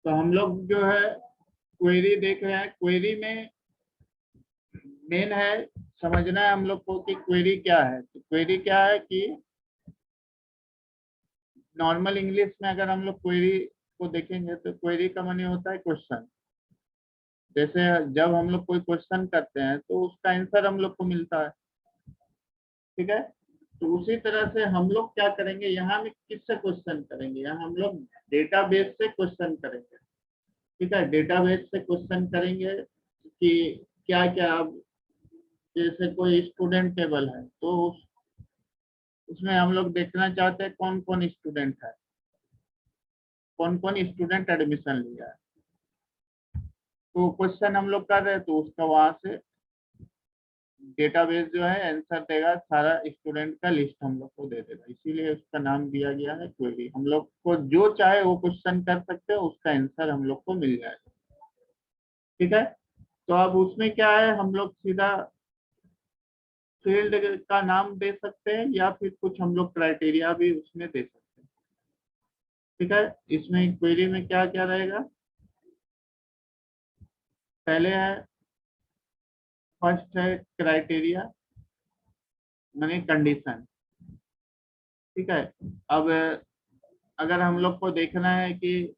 तो हम लोग जो है क्वेरी देख रहे हैं। क्वेरी में मेन है समझना है हम लोग को कि क्वेरी क्या है। तो क्वेरी क्या है कि नॉर्मल इंग्लिश में अगर हम लोग क्वेरी को देखेंगे तो क्वेरी का माने होता है क्वेश्चन। जैसे जब हम लोग कोई क्वेश्चन करते हैं तो उसका आंसर हम लोग को मिलता है, ठीक है। तो उसी तरह से हम लोग क्या करेंगे, यहाँ में किससे क्वेश्चन करेंगे, यहाँ हम लोग डेटाबेस से क्वेश्चन करेंगे, ठीक है। डेटाबेस से क्वेश्चन करेंगे कि क्या क्या, जैसे कोई स्टूडेंट टेबल है तो उसमें हम लोग देखना चाहते हैं कौन कौन स्टूडेंट है, कौन कौन स्टूडेंट एडमिशन लिया है। तो क्वेश्चन हम लोग कर रहे हैं तो उसका वहां से डेटाबेस जो है आंसर देगा, सारा स्टूडेंट का लिस्ट हम लोग को दे देगा, इसीलिए उसका नाम दिया गया है क्वेरी। हम लोग को जो चाहे वो क्वेश्चन कर सकते हैं, उसका आंसर हम लोग को मिल जाएगा, ठीक है। तो अब उसमें क्या है, हम लोग सीधा फील्ड का नाम दे सकते हैं या फिर कुछ हम लोग क्राइटेरिया भी उसमें दे सकते हैं, ठीक है। इसमें क्वेरी में क्या क्या रहेगा, पहले है फर्स्ट है क्राइटेरिया माने कंडीशन, ठीक है। अब अगर हम लोग को देखना है कि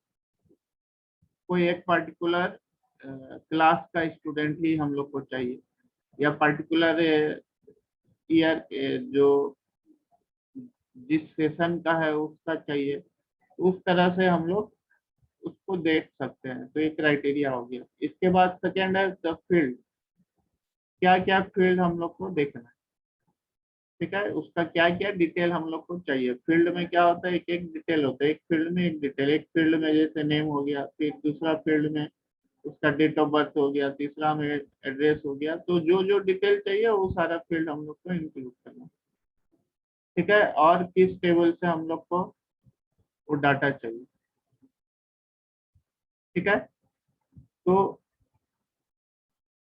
कोई एक पर्टिकुलर क्लास का स्टूडेंट ही हम लोग को चाहिए या पर्टिकुलर ईयर जो जिस सेशन का है उसका चाहिए, तो उस तरह से हम लोग उसको देख सकते हैं। तो ये क्राइटेरिया हो गया। इसके बाद सेकेंड है द फील्ड, क्या क्या फील्ड हम लोग को देखना है, ठीक है। उसका क्या क्या डिटेल हम लोग को चाहिए। फील्ड में क्या होता है, एक एक डिटेल होता है, एक फील्ड में एक डिटेल। एक फील्ड में जैसे नेम हो गया, फिर दूसरा फील्ड में उसका डेट ऑफ बर्थ हो गया, तीसरा में एड्रेस हो गया। तो जो जो डिटेल चाहिए वो सारा फील्ड हम लोग को इंक्लूड करना, ठीक है। और किस टेबल से हम लोग को वो डाटा चाहिए, ठीक है। तो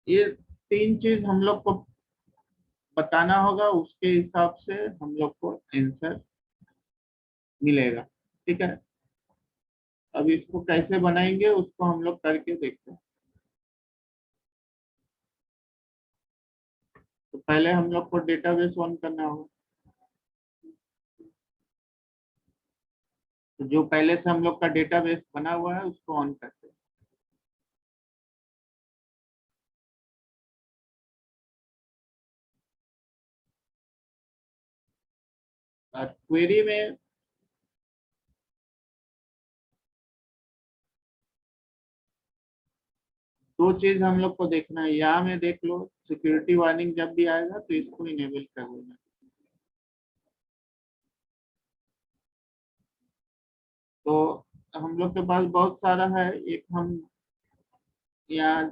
ये तीन चीज हम लोग को बताना होगा, उसके हिसाब से हम लोग को आंसर मिलेगा, ठीक है। अब इसको कैसे बनाएंगे उसको हम लोग करके देखते हैं। तो पहले हम लोग को डेटाबेस ऑन करना होगा। तो जो पहले से हम लोग का डेटाबेस बना हुआ है उसको ऑन करते हैं। और क्वेरी में दो चीज हम लोग को देखना है, यहाँ में देख लो सिक्योरिटी वार्निंग जब भी आएगा तो इसको इनेबल कर देना। तो हम लोग के पास बहुत सारा है। एक हम यहाँ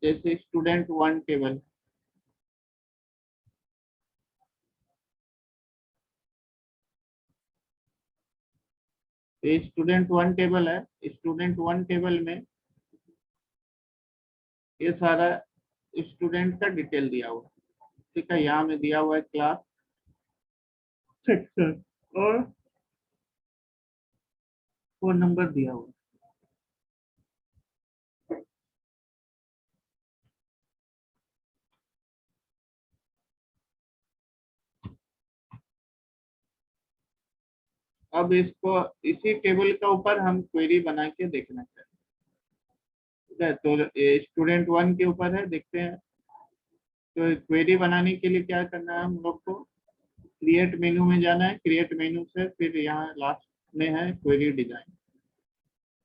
जैसे स्टूडेंट वन टेबल, ये स्टूडेंट वन टेबल है। स्टूडेंट वन टेबल में ये सारा स्टूडेंट का डिटेल दिया हुआ है, ठीक है। यहाँ में दिया हुआ है क्लास, सेक्शन और फोन नंबर दिया हुआ है। अब इसको इसी टेबल के ऊपर हम क्वेरी बना के देखना चाहते हैं, ठीक है। तो स्टूडेंट वन के ऊपर है, देखते हैं। तो क्वेरी बनाने के लिए क्या करना है, हम लोग को क्रिएट मेनू में जाना है। क्रिएट मेनू से फिर यहाँ लास्ट में है क्वेरी डिजाइन,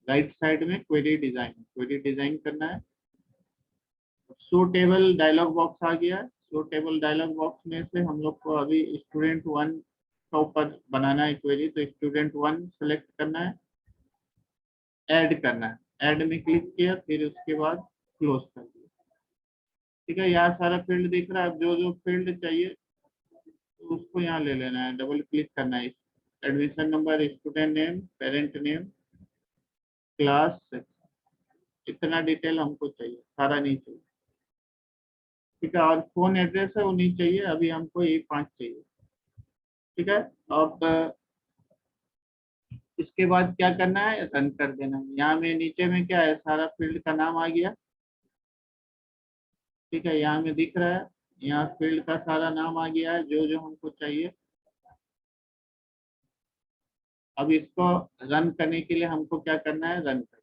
राइट साइड में क्वेरी डिजाइन, क्वेरी डिजाइन करना है। शो टेबल डायलॉग बॉक्स आ गया। शो टेबल डायलॉग बॉक्स में से हम लोग को अभी स्टूडेंट वन का ऊपर बनाना है क्वेरी, तो स्टूडेंट वन सेलेक्ट करना है, ऐड करना है। ऐड में क्लिक किया, फिर उसके बाद क्लोज कर दिया, ठीक है। यहाँ सारा फील्ड दिख रहा है। अब जो जो फील्ड चाहिए तो उसको यहाँ ले लेना है, डबल क्लिक करना है। Admission number, student name, parent name, class, इतना डिटेल हमको चाहिए, सारा नहीं चाहिए, ठीक है। और फोन एड्रेस है वो नहीं चाहिए, अभी हमको ये 5 चाहिए, ठीक है। अब इसके बाद क्या करना है, रन कर देना है। यहाँ में नीचे में क्या है, सारा फील्ड का नाम आ गया। ठीक है, यहाँ में दिख रहा है, यहाँ फील्ड का सारा नाम आ गया है जो जो हमको चाहिए। अब इसको रन करने के लिए हमको क्या करना है, रन कर,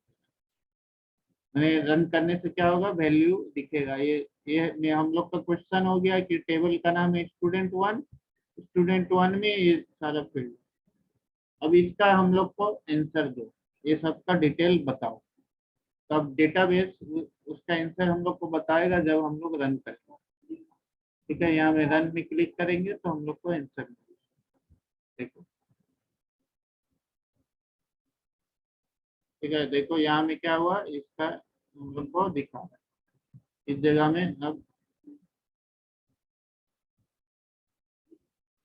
मैंने रन करने से क्या होगा, वैल्यू दिखेगा। ये हम लोग का क्वेश्चन हो गया कि टेबल का नाम है स्टूडेंट 1, स्टूडेंट 1 में ये सारा फील्ड। अब इसका हम लोग को आंसर दो, ये सबका डिटेल बताओ। तो अब डेटाबेस उसका आंसर हम लोग को बताएगा जब हम लोग रन करेंगे। ठीक है, यहाँ में रन में क्लिक करेंगे तो हम लोग को आंसर मिलेगा। देखो, ठीक है, देखो यहाँ में क्या हुआ, इसका हम लोग को दिखा रहा है इस जगह में। अब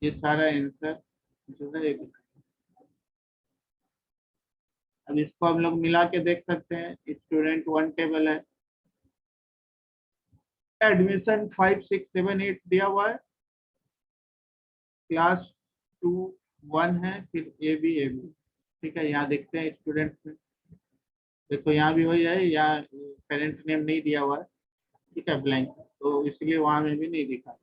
ये सारा आंसर जो है अब इसको हम लोग मिला के देख सकते हैं। स्टूडेंट 1 टेबल है, एडमिशन 5 6 7 8 दिया हुआ है, क्लास 2 1 है, फिर ए बी। ठीक है, यहाँ देखते हैं स्टूडेंट में, देखो यहाँ भी वही है, यहाँ पेरेंट नेम नहीं दिया हुआ है। ठीक है, ब्लैंक, तो इसलिए वहां में भी नहीं दिखा।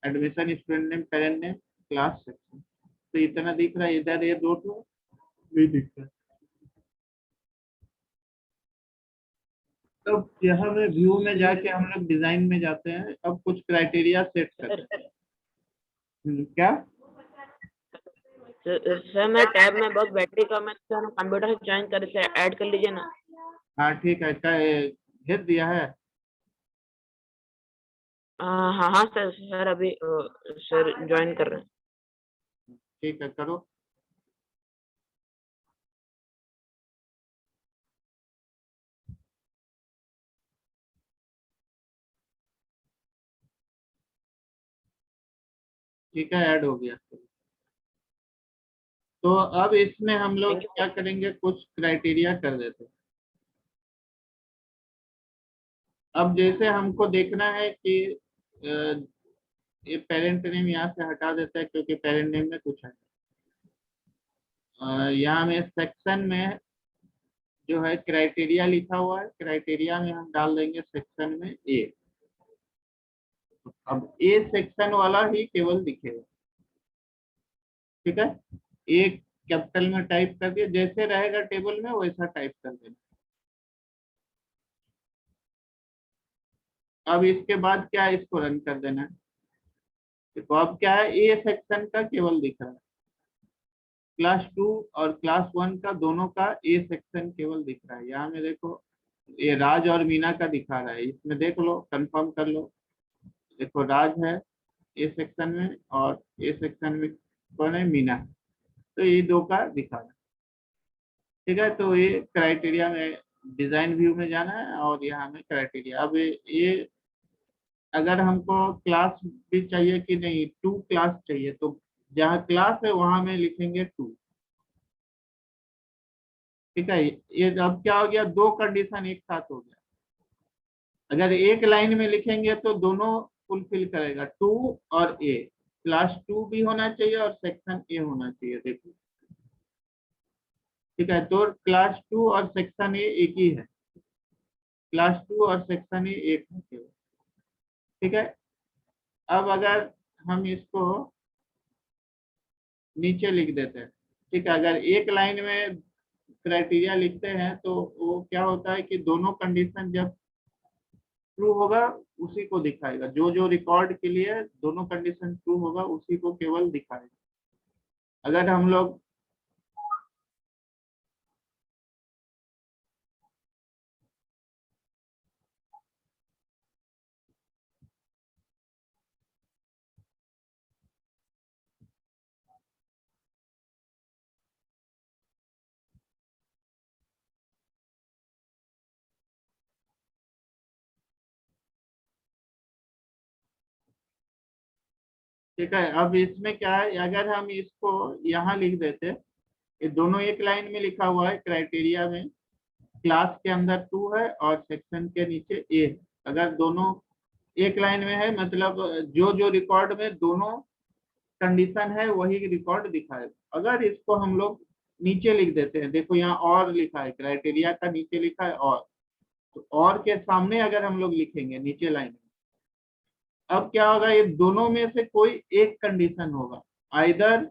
Admission, student name, parent name, class section, तो इतना दिख रहा है। इधर ये दो तो नहीं दिख रहा। तो यहाँ में व्यू में जाके हम लोग डिजाइन में जाते हैं। अब कुछ क्राइटेरिया सेट करते हैं। क्या? सर मैं टैब में बहुत बैटरी कम है, सर कंप्यूटर से ज्वाइन कर से ऐड कर लीजिए ना। हाँ ठीक है, क्या भेज दिया है? हाँ हाँ सर, सर अभी सर ज्वाइन कर रहे हैं। ठीक है, करो। ठीक है, ऐड हो गया। तो अब इसमें हम लोग थैंक यू। क्या करेंगे, कुछ क्राइटेरिया कर देते हैं। अब जैसे हमको देखना है कि ये पेरेंट नेम यहाँ से हटा देता है क्योंकि पेरेंट नेम में कुछ है। यहाँ में सेक्शन में जो है क्राइटेरिया लिखा हुआ है, क्राइटेरिया में हम डाल देंगे सेक्शन में ए। अब ए सेक्शन वाला ही केवल दिखेगा। ठीक है, ए कैपिटल में टाइप कर दिया, जैसे रहेगा टेबल में वैसा टाइप कर देना। अब इसके बाद क्या है, इसको रन कर देना है। देखो अब क्या है, ए सेक्शन का केवल दिख रहा है, क्लास 2 और क्लास 1 का दोनों का ए सेक्शन केवल दिख रहा है। यहाँ में देखो, ये राज और मीना का दिखा रहा है, इसमें देख लो, कंफर्म कर लो। देखो राज है ए सेक्शन में और ए सेक्शन में कौन है, मीना, तो ये दो का दिखा रहा है। ठीक है, तो ये क्राइटेरिया में डिजाइन व्यू में जाना है और यहाँ में क्राइटेरिया। अब ये अगर हमको क्लास भी चाहिए कि नहीं, 2 क्लास चाहिए, तो जहाँ क्लास है वहां में लिखेंगे 2। ठीक है, ये अब क्या हो गया, दो कंडीशन एक साथ हो गया। अगर एक लाइन में लिखेंगे तो दोनों फुलफिल करेगा, 2 और ए, क्लास 2 भी होना चाहिए और सेक्शन ए होना चाहिए। देखो, ठीक है, तो क्लास 2 और सेक्शन ए एक ही है, क्लास 2 और सेक्शन ए एक है केवल। ठीक है, अब अगर हम इसको नीचे लिख देते हैं, ठीक है, अगर एक लाइन में क्राइटेरिया लिखते हैं तो वो क्या होता है कि दोनों कंडीशन जब ट्रू होगा उसी को दिखाएगा, जो जो रिकॉर्ड के लिए दोनों कंडीशन ट्रू होगा उसी को केवल दिखाएगा। अगर हम लोग ठीक है, अब इसमें क्या है, अगर हम इसको यहाँ लिख देते, ये दोनों एक लाइन में लिखा हुआ है क्राइटेरिया में, क्लास के अंदर 2 है और सेक्शन के नीचे ए है। अगर दोनों एक लाइन में है मतलब जो जो रिकॉर्ड में दोनों कंडीशन है वही रिकॉर्ड दिखाएगा। अगर इसको हम लोग नीचे लिख देते हैं। देखो यहाँ और लिखा है, क्राइटेरिया का नीचे लिखा है और, तो और के सामने अगर हम लोग लिखेंगे नीचे लाइन में, अब क्या होगा, ये दोनों में से कोई एक कंडीशन होगा, आइदर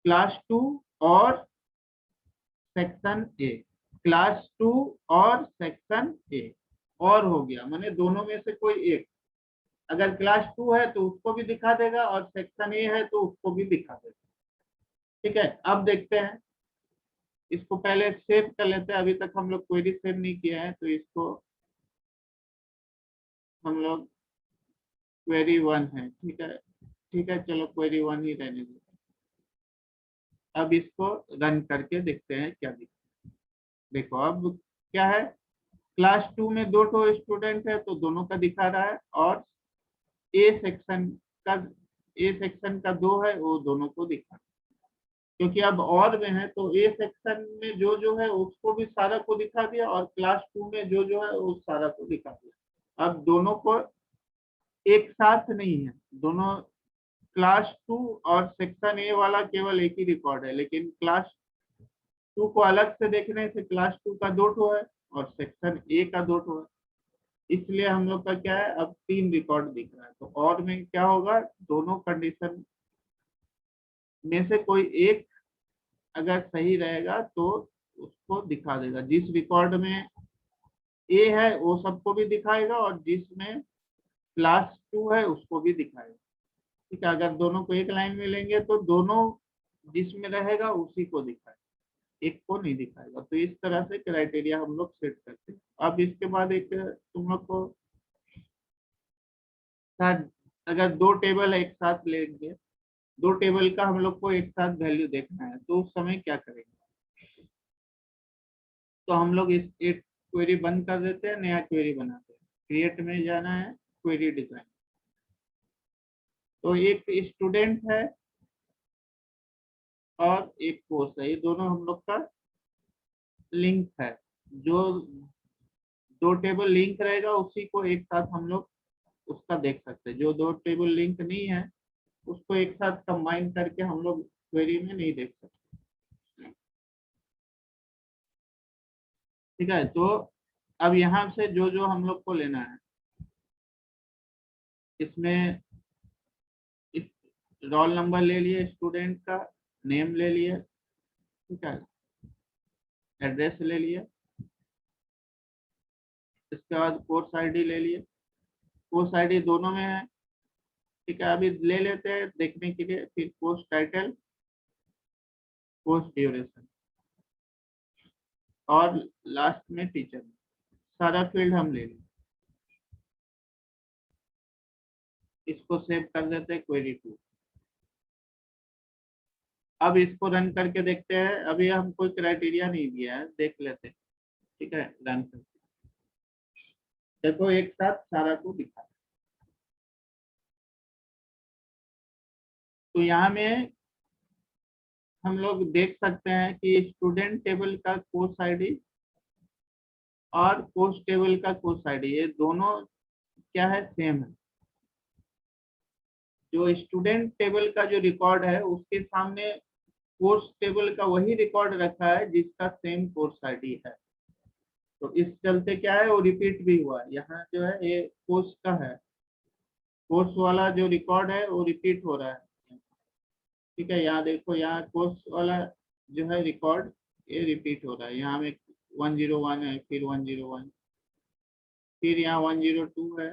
क्लास 2 और सेक्शन ए, क्लास 2 और सेक्शन ए, और हो गया माने दोनों में से कोई एक। अगर क्लास 2 है तो उसको भी दिखा देगा और सेक्शन ए है तो उसको भी दिखा देगा। ठीक है, अब देखते हैं, इसको पहले सेव कर लेते हैं। अभी तक हम लोग क्वेरी सेव नहीं किया है, तो इसको हम लोग क्वेरी 1 है, ठीक है, ठीक है, चलो क्वेरी 1 ही रहने दो। अब इसको रन करके देखते हैं क्या दिखता है। देखो अब क्या है, क्लास 2 में 2 स्टूडेंट है तो दोनों का दिखा रहा है, और ए सेक्शन का, ए सेक्शन का 2 है वो दोनों को दिखा रहा है। क्योंकि अब और में है तो ए सेक्शन में जो जो है उसको भी सारा को दिखा दिया, और क्लास 2 में जो जो है उस सारा को दिखा दिया। अब दोनों को एक साथ नहीं है, दोनों क्लास 2 और सेक्शन ए वाला केवल एक ही रिकॉर्ड है, लेकिन क्लास 2 को अलग से देखने से क्लास 2 का 2 ठो है और सेक्शन ए का 2 ठो है, इसलिए हम लोग का क्या है, अब 3 रिकॉर्ड दिख रहा है। तो और में क्या होगा, दोनों कंडीशन में से कोई एक अगर सही रहेगा तो उसको दिखा देगा। जिस रिकॉर्ड में ए है वो सबको भी दिखाएगा, और जिसमें क्लास 2 है उसको भी दिखाएगा। ठीक है, अगर दोनों को एक लाइन में लेंगे तो दोनों जिसमें रहेगा उसी को दिखाएगा, एक को नहीं दिखाएगा। तो इस तरह से क्राइटेरिया हम लोग सेट करते हैं। अब इसके बाद एक तुम लोग को साथ, अगर 2 टेबल एक साथ लेंगे, 2 टेबल का हम लोग को एक साथ वैल्यू देखना है, तो उस समय क्या करेंगे, तो हम लोग इस एक क्वेरी बंद कर देते हैं, नया क्वेरी बनाते हैं। क्रिएट में जाना है, क्वेरी डिजाइन, तो एक स्टूडेंट है और एक कोर्स है, ये दोनों हम लोग का लिंक है। जो 2 टेबल लिंक रहेगा उसी को एक साथ हम लोग उसका देख सकते हैं। जो 2 टेबल लिंक नहीं है उसको एक साथ कंबाइन करके हम लोग क्वेरी में नहीं देख सकते। ठीक है, तो अब यहाँ से जो जो हम लोग को लेना है, इसमें इस रोल नंबर ले लिए, स्टूडेंट का नेम ले लिए, ठीक है, एड्रेस ले लिए, इसके बाद कोर्स आईडी ले लिए, कोर्स आईडी दोनों में है। ठीक है, अभी ले लेते हैं देखने के लिए, फिर कोर्स टाइटल, कोर्स ड्यूरेशन, और लास्ट में टीचर, सारा फील्ड हम ले लें। इसको सेव कर देते हैं क्वेरी 2। अब इसको रन करके देखते हैं, अभी हम कोई क्राइटेरिया नहीं दिया है, देख लेते हैं। ठीक है, रन करके देखो एक साथ सारा को दिखा। तो यहाँ में हम लोग देख सकते हैं कि स्टूडेंट टेबल का कोर्स आईडी और कोर्स टेबल का कोर्स आईडी, ये दोनों क्या है, सेम है। जो स्टूडेंट टेबल का जो रिकॉर्ड है उसके सामने कोर्स टेबल का वही रिकॉर्ड रखा है जिसका सेम कोर्स आईडी है, तो इस चलते क्या है, वो रिपीट भी हुआ है। यहाँ जो है ये कोर्स का है, कोर्स वाला जो रिकॉर्ड है वो रिपीट हो रहा है। ठीक है, यहाँ देखो, यहाँ कोर्स वाला जो है रिकॉर्ड ये रिपीट हो रहा है। यहाँ में 101 है, फिर 101, फिर यहाँ 102 है,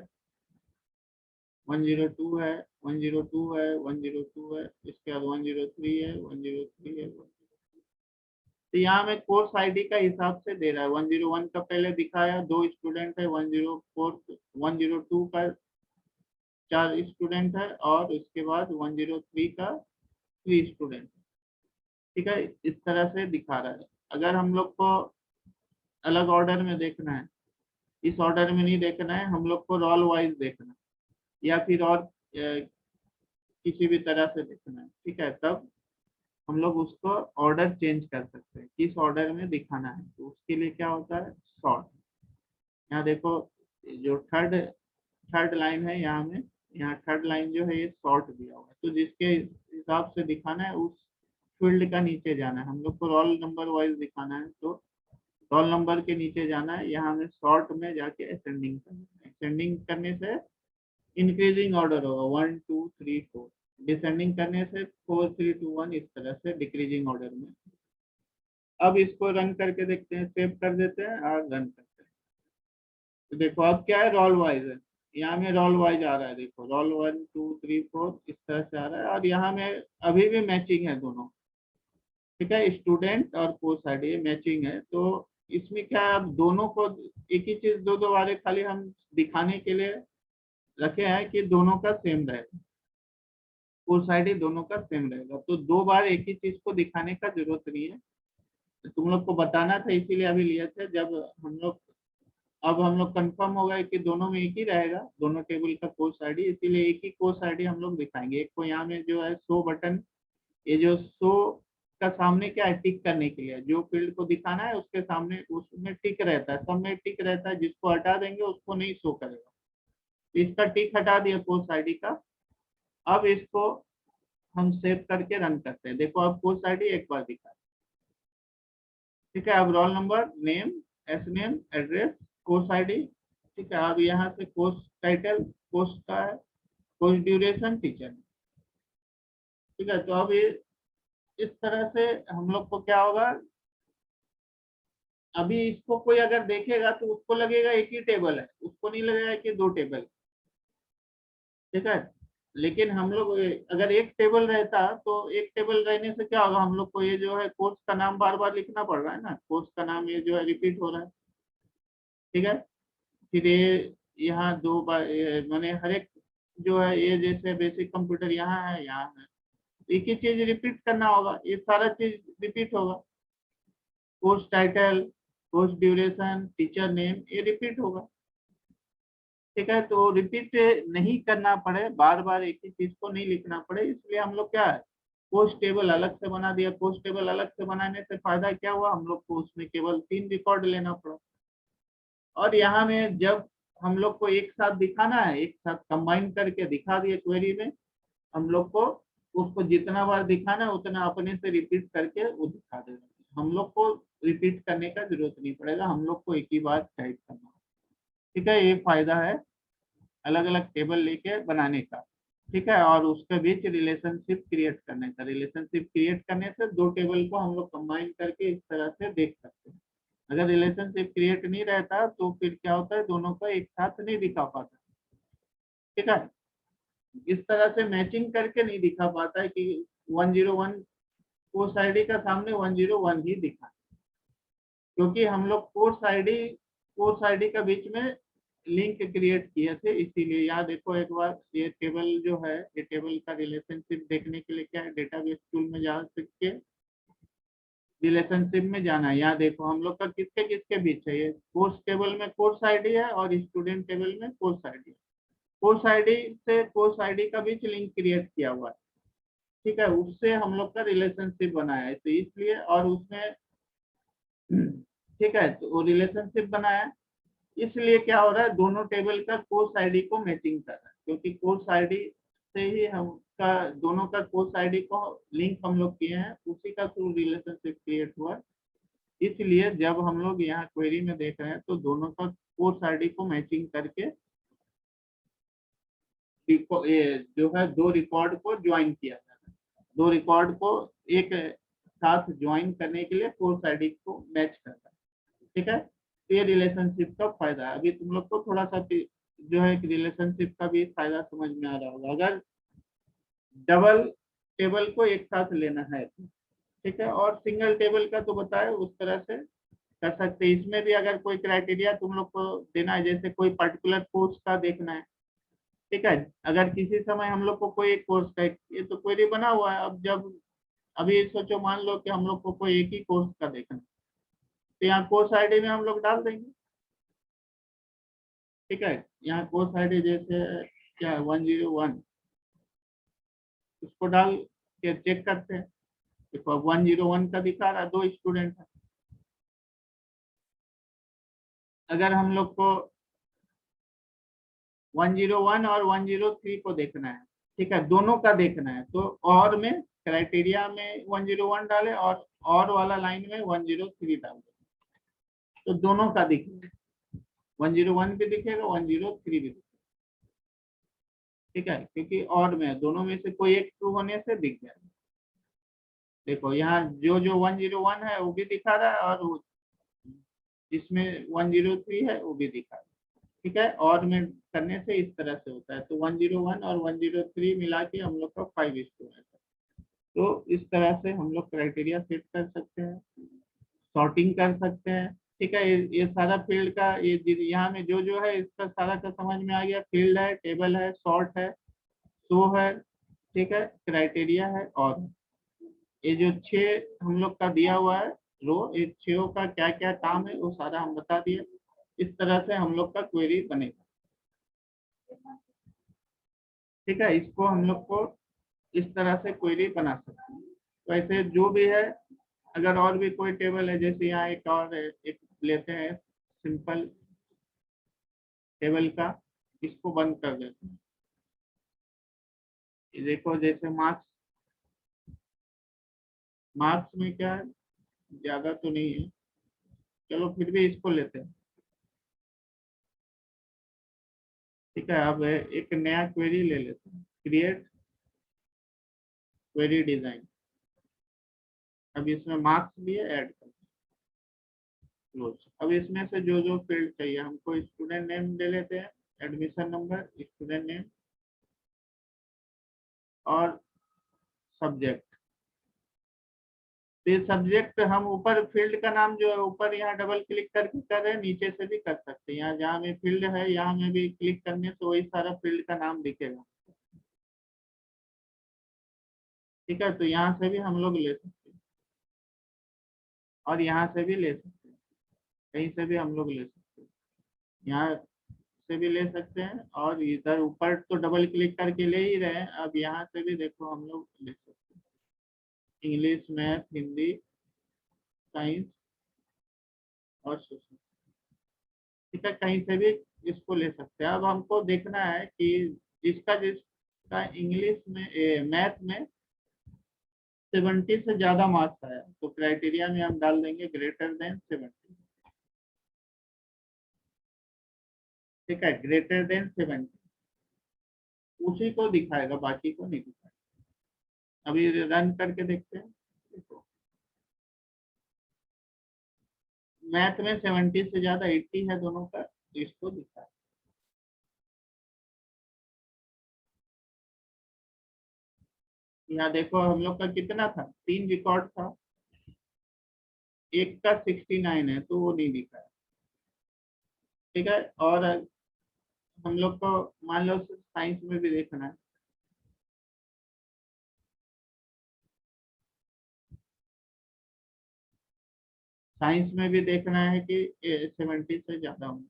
102 है, 102 है, 102 है, इसके बाद 103 है, 103 है। तो यहाँ में कोर्स आईडी का हिसाब से दे रहा है। 101 का पहले दिखाया 2 स्टूडेंट है, 104 102 का 4 स्टूडेंट है, और इसके बाद 103 का 3 स्टूडेंट। ठीक है, इस तरह से दिखा रहा है। अगर हम लोग को अलग ऑर्डर में देखना है, इस ऑर्डर में नहीं देखना है, हम लोग को रोल वाइज देखना है, या फिर और किसी भी तरह से देखना है, ठीक है, तब हम लोग उसको ऑर्डर चेंज कर सकते हैं, किस ऑर्डर में दिखाना है। तो उसके लिए क्या होता है, सॉर्ट। यहाँ देखो, जो थर्ड लाइन है यहाँ में, यहाँ थर्ड लाइन जो है ये सॉर्ट दिया हुआ है, तो जिसके हिसाब से दिखाना है उस फील्ड का नीचे जाना है, हम लोग को रोल नंबर वाइज दिखाना है, तो रोल नंबर के नीचे जाना है, यहाँ हमें शॉर्ट में जाके असेंडिंग करना है। असेंडिंग करने से इंक्रीजिंग ऑर्डर होगा 1 2 3 4, डिसेंडिंग करने से 4 3 2 1, इस तरह से डिक्रीजिंग ऑर्डर में। अब इसको रन करके देखते हैं, सेव कर देते हैं और रन करते हैं। तो देखो अब क्या है, रोल वाइज है, यहाँ में रोल वाइज आ रहा है, देखो रोल 1 2 3 4 इस तरह से आ रहा है, और यहाँ में अभी भी मैचिंग है दोनों। ठीक है, स्टूडेंट और कोर्स आईडी मैचिंग है। तो इसमें क्या है, अब दोनों को एक ही चीज दो बारे खाली हम दिखाने के लिए रखे हैं कि दोनों का सेम रहेगा, कोर्स आईडी दोनों का सेम रहेगा, तो दो बार एक ही चीज को दिखाने का जरूरत नहीं है। तुम लोग को बताना था, इसीलिए अभी लिए थे। जब हम लोग अब हम लोग कंफर्म हो गए कि दोनों में एक ही रहेगा, दोनों टेबल का कोर्स आईडी, इसीलिए एक ही कोर्स आईडी हम लोग दिखाएंगे। एक को यहाँ में जो है शो बटन, ये जो शो का सामने क्या है, टिक करने के लिए, जो फील्ड को दिखाना है उसके सामने उसमें टिक रहता है, सब में टिक रहता है, जिसको हटा देंगे उसको नहीं शो करेगा। इसका टिक हटा दिया कोर्स आईडी का। अब इसको हम सेव करके रन करते हैं, देखो अब कोर्स आईडी एक बार दिखा। ठीक है, अब roll number, name, S name, address, course ID. ठीक है, अब यहाँ से कोर्स टाइटल, कोर्स का है, कोर्स ड्यूरेशन, टीचर। ठीक है, तो अब ये इस तरह से हम लोग को क्या होगा, अभी इसको कोई अगर देखेगा तो उसको लगेगा एक ही टेबल है, उसको नहीं लगेगा कि दो टेबल। ठीक है, लेकिन हम लोग अगर एक टेबल रहता तो एक टेबल रहने से क्या होगा, हम लोग को ये जो है कोर्स का नाम बार बार लिखना पड़ रहा है ना, कोर्स का नाम ये जो है रिपीट हो रहा है। ठीक है, फिर ये यहाँ दो बार मैंने हर एक जो है, ये जैसे बेसिक कंप्यूटर यहाँ है, यहाँ है, एक ही चीज रिपीट करना होगा, ये सारा चीज रिपीट होगा। Course title, course duration, teacher name, ये रिपीट होगा। ठीक है, तो रिपीट नहीं करना पड़े, बार बार एक ही चीज को नहीं लिखना पड़े, इसलिए हम लोग क्या है, कोर्स टेबल अलग से बना दिया। कोर्स टेबल अलग से बनाने से फायदा क्या हुआ, हम लोग को उसमें केवल 3 रिकॉर्ड लेना पड़ा। और यहाँ में जब हम लोग को एक साथ दिखाना है, एक साथ कंबाइन करके दिखा दिए क्वेरी में, हम लोग को उसको जितना बार दिखाना है उतना अपने से रिपीट करके वो दिखा देगा, हम लोग को रिपीट करने का जरूरत नहीं पड़ेगा, हम लोग को एक ही बार टाइप करना। ठीक है, ये फायदा है अलग अलग टेबल लेके बनाने का। ठीक है, और उसके बीच रिलेशनशिप क्रिएट करने का, रिलेशनशिप क्रिएट करने से दो टेबल को हम लोग कंबाइन करके इस तरह से देख सकते हैं। अगर रिलेशनशिप क्रिएट नहीं रहता तो फिर क्या होता है, दोनों का एक साथ नहीं दिखा पाता। ठीक है, इस तरह से मैचिंग करके नहीं दिखा पाता है कि 101 कोर्स आईडी का सामने 101 ही दिखा, क्योंकि हम लोग कोर्स आईडी का बीच में लिंक क्रिएट किए थे, इसीलिए। यहाँ देखो एक बार, ये टेबल जो है, ये टेबल का रिलेशनशिप देखने के लिए क्या है, डेटाबेस टूल में जा सकते, रिलेशनशिप में जाना है। यहाँ देखो हम लोग का किसके किसके बीच है, ये कोर्स टेबल में कोर्स आईडी है और स्टूडेंट टेबल में कोर्स आईडी है। कोर्स आईडी से कोर्स आईडी का बीच लिंक क्रिएट किया हुआ है। ठीक है, उससे हम लोग का रिलेशनशिप बनाया है, तो इसलिए, और उसमें ठीक है, तो वो रिलेशनशिप बनाया, इसलिए क्या हो रहा है, दोनों टेबल का कोर्स आईडी को मैचिंग कर रहा है, क्योंकि कोर्स आईडी से ही हम का दोनों का कोर्स आईडी को लिंक हम लोग किए हैं, उसी का थ्रू रिलेशनशिप क्रिएट हुआ। इसलिए जब हम लोग यहाँ क्वेरी में देख रहे हैं तो दोनों का कोर्स आईडी को मैचिंग करके जो है दो रिकॉर्ड को ज्वाइन किया जाता है। दो रिकॉर्ड को एक साथ ज्वाइन करने के लिए कोर्स आईडी को मैच करता है। ठीक है, तो ये रिलेशनशिप का फायदा है। अभी तुम लोग को थोड़ा सा जो है रिलेशनशिप का भी फायदा समझ में आ रहा होगा, अगर डबल टेबल को एक साथ लेना है। ठीक है, और सिंगल टेबल का तो बताया, उस तरह से कर सकते हैं। इसमें भी अगर कोई क्राइटेरिया तुम लोग को देना है, जैसे कोई पर्टिकुलर कोर्स का देखना है। ठीक है, अगर किसी समय हम लोग को कोई एक कोर्स का, ये तो क्वेरी बना हुआ है, अब जब अभी सोचो मान लो कि हम लोग को कोई एक ही कोर्स का देखना है, तो यहाँ कोर्स आईडी में हम लोग डाल देंगे। ठीक है, यहाँ कोर्स आईडी जैसे क्या है 101, उसको डाल के चेक करते हैं। देखो अब 101 का दिखा रहा है, 2 स्टूडेंट है। अगर हम लोग को 101 और 103 को देखना है, ठीक है, दोनों का देखना है, तो और में क्राइटेरिया में 101 डाले और वाला लाइन में 103 डाल दे, तो दोनों का दिखेगा, 101 भी दिखेगा, 103 भी दिखेगा। ठीक है, क्योंकि और में दोनों में से कोई एक ट्रू होने से दिख जाएगा। देखो यहाँ जो 101 है वो भी दिखा रहा है, और जिसमें 103 है वो भी दिखा रहा है। ठीक है, और में करने से इस तरह से होता है। तो 101 और 103 मिला के हम लोग का 5:1 है। तो इस तरह से हम लोग क्राइटेरिया सेट कर सकते हैं, सॉर्टिंग कर सकते हैं। ठीक है, ये सारा फील्ड का ये यहाँ में जो है इसका सारा का समझ में आ गया। फील्ड है, टेबल है, सॉर्ट है, शो है, ठीक है, क्राइटेरिया है, और ये जो 6 हम लोग का दिया हुआ है रो, इस 6 का क्या क्या काम है वो सारा हम बता दिए। इस तरह से हम लोग का क्वेरी बनेगा। ठीक है, इसको हम लोग को इस तरह से क्वेरी बना सकते हैं। तो ऐसे जो भी है, अगर और भी कोई टेबल है, जैसे यहाँ एक और एक लेते हैं सिंपल टेबल का, इसको बंद कर देते हैं। ये देखो जैसे मार्क्स में क्या है, ज्यादा तो नहीं है, चलो फिर भी इसको लेते हैं। ठीक है, अब एक नया क्वेरी ले लेते हैं, क्रिएट क्वेरी डिजाइन। अब इसमें मार्क्स भी है, ऐड कर क्लोज। अब इसमें से जो फील्ड चाहिए हमको, स्टूडेंट नेम ले लेते हैं, एडमिशन नंबर, स्टूडेंट नेम और सब्जेक्ट। ये सब्जेक्ट हम ऊपर फील्ड का नाम जो है ऊपर यहाँ डबल क्लिक करके कर रहे हैं, नीचे से भी कर सकते हैं। यहाँ जहाँ में फील्ड है यहाँ में भी क्लिक करने से वही सारा फील्ड का नाम दिखेगा। ठीक है, तो यहाँ से भी हम लोग ले सकते हैं, और यहाँ से भी ले सकते हैं, कहीं से भी हम लोग ले सकते हैं, यहाँ से भी ले सकते हैं, और इधर ऊपर तो डबल क्लिक करके ले ही रहे हैं। अब यहाँ से भी देखो हम लोग ले सकते हैं, इंग्लिश, मैथ, हिंदी, साइंस और सोशल। ठीक है, कहीं से भी इसको ले सकते हैं। अब हमको देखना है कि जिसका इंग्लिश में मैथ में 70 से ज्यादा मार्क्स आया, तो क्राइटेरिया में हम डाल देंगे ग्रेटर देन 70। ठीक है, ग्रेटर देन 70, उसी को दिखाएगा, बाकी को नहीं दिखाएगा। अभी रन करके देखते हैं। देखो मैथ में 70 से ज्यादा 80 है दोनों का, तो इसको दिखाए। यहाँ देखो हम लोग का कितना था, 3 रिकॉर्ड था, एक का 69 है तो वो नहीं दिखा है। ठीक है, और हम लोग को मान लो साइंस में भी देखना है। साइंस में भी देखना है कि 70 से ज्यादा होना।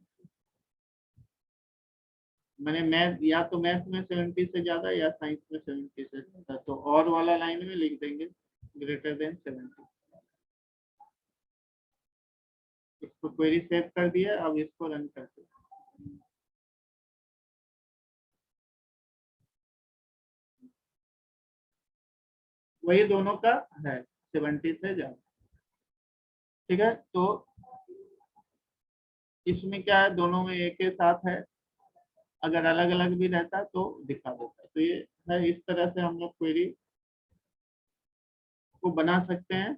मैंने मैथ, या तो मैथ में 70 से ज्यादा या साइंस में 70 से ज्यादा, तो और वाला लाइन में लिख देंगे ग्रेटर देन 70। इसको क्वेरी सेव कर दिया, अब इसको रन करते हैं। वही दोनों का है, 70 से ज्यादा। ठीक है, तो इसमें क्या है, दोनों में एक ही साथ है, अगर अलग अलग भी रहता तो दिखा देता है। तो ये है, इस तरह से हम लोग क्वेरी को बना सकते हैं।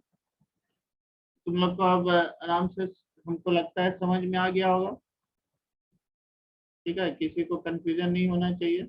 तुम लोग को अब आराम से, हमको लगता है समझ में आ गया होगा। ठीक है, किसी को कंफ्यूजन नहीं होना चाहिए।